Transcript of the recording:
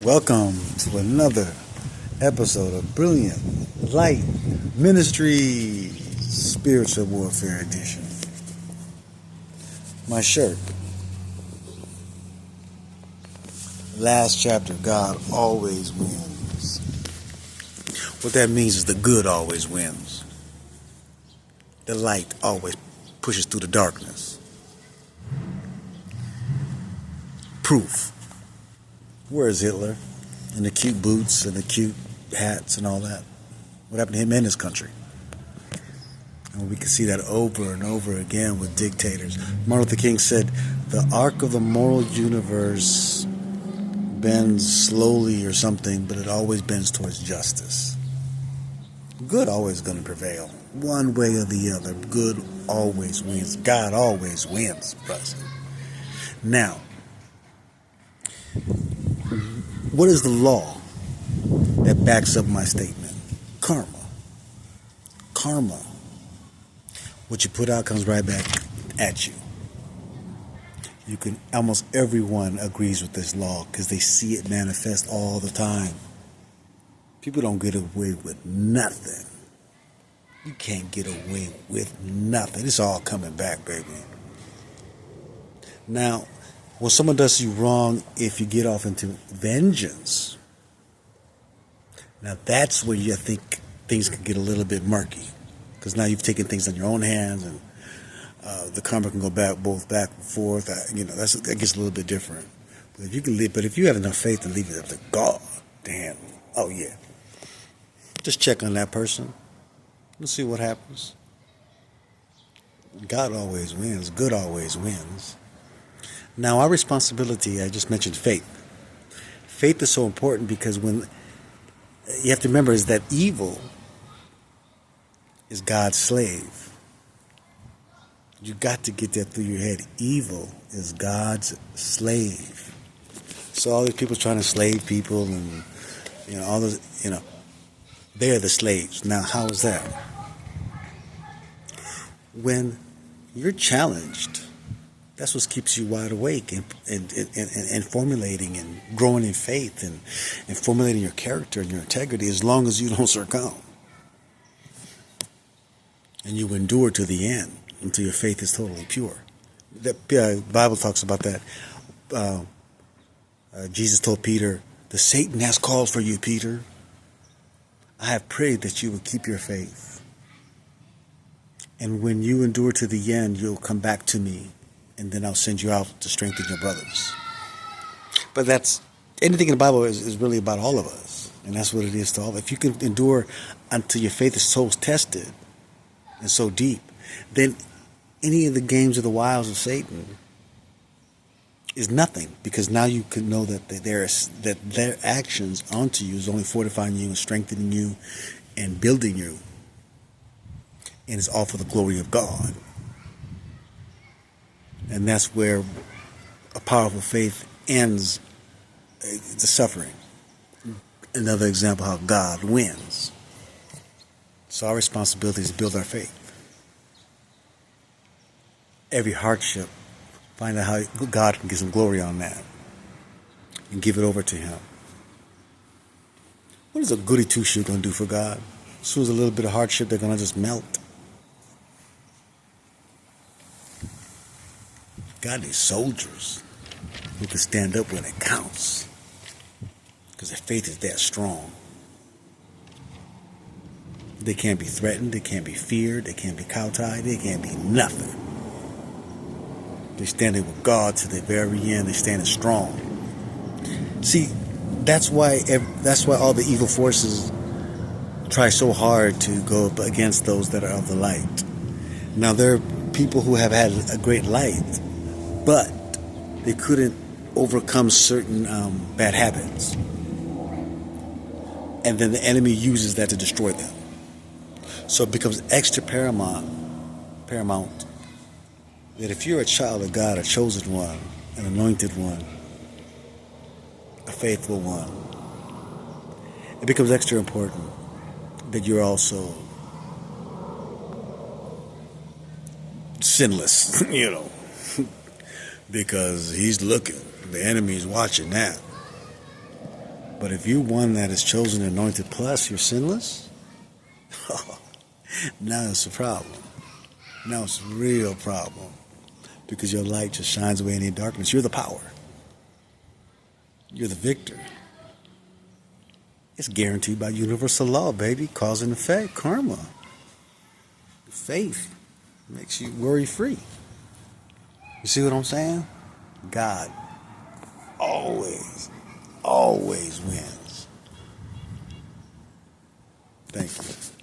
Welcome to another episode of Brilliant Light Ministry Spiritual Warfare Edition. My shirt. Last chapter, God always wins. What that means is the good always wins. The light always pushes through the darkness. Proof. Where is Hitler? And the cute boots and the cute hats and all that. What happened to him in his country? And we can see that over and over again with dictators. Martin Luther King said, the arc of the moral universe bends slowly or something, but it always bends towards justice. Good always going to prevail. One way or the other. Good always wins. God always wins, brother. Now, what is the law that backs up my statement? Karma. Karma. What you put out comes right back at you. You can, almost everyone agrees with this law because they see it manifest all the time. People don't get away with nothing. You can't get away with nothing. It's all coming back, baby. Now, when someone does you wrong, if you get off into vengeance, now that's where you think things can get a little bit murky, because now you've taken things in your own hands, and the karma can go back and forth. That gets a little bit different. But if you have enough faith to leave it up to God, damn, oh yeah, just check on that person. Let's see what happens. God always wins. Good always wins. Now, our responsibility, I just mentioned faith. Faith is so important because when you have to remember is that evil is God's slave. You got to get that through your head. Evil is God's slave. So all these people trying to slave people and all those, they're the slaves. Now, how is that? When you're challenged, that's what keeps you wide awake and formulating and growing in faith and formulating your character and your integrity as long as you don't succumb. And you endure to the end until your faith is totally pure. The Bible talks about that. Jesus told Peter, the Satan has called for you, Peter. I have prayed that you would keep your faith. And when you endure to the end, you'll come back to me. And then I'll send you out to strengthen your brothers. But anything in the Bible is really about all of us. And that's what it is to all. If you can endure until your faith is so tested and so deep, then any of the games of the wiles of Satan is nothing. Because now you can know that their actions onto you is only fortifying you and strengthening you and building you. And it's all for the glory of God. And that's where a powerful faith ends the suffering. Another example how God wins. So our responsibility is to build our faith. Every hardship, find out how God can get some glory on that. And give it over to Him. What is a goody two-shoe going to do for God? As soon as a little bit of hardship, they're going to just melt. God needs soldiers who can stand up when it counts. Because their faith is that strong. They can't be threatened. They can't be feared. They can't be cowtied. They can't be nothing. They're standing with God to the very end. They're standing strong. See, that's why all the evil forces try so hard to go up against those that are of the light. Now, there are people who have had a great light, but they couldn't overcome certain bad habits. And then the enemy uses that to destroy them. So it becomes extra paramount that if you're a child of God, a chosen one, an anointed one, a faithful one, it becomes extra important that you're also sinless, because he's looking. The enemy's watching that. But if you're one that is chosen, anointed, plus you're sinless, now it's a problem. Now it's a real problem. Because your light just shines away any darkness. You're the power. You're the victor. It's guaranteed by universal law, baby. Cause and effect, karma. Faith makes you worry-free. You see what I'm saying? God always wins. Thank you.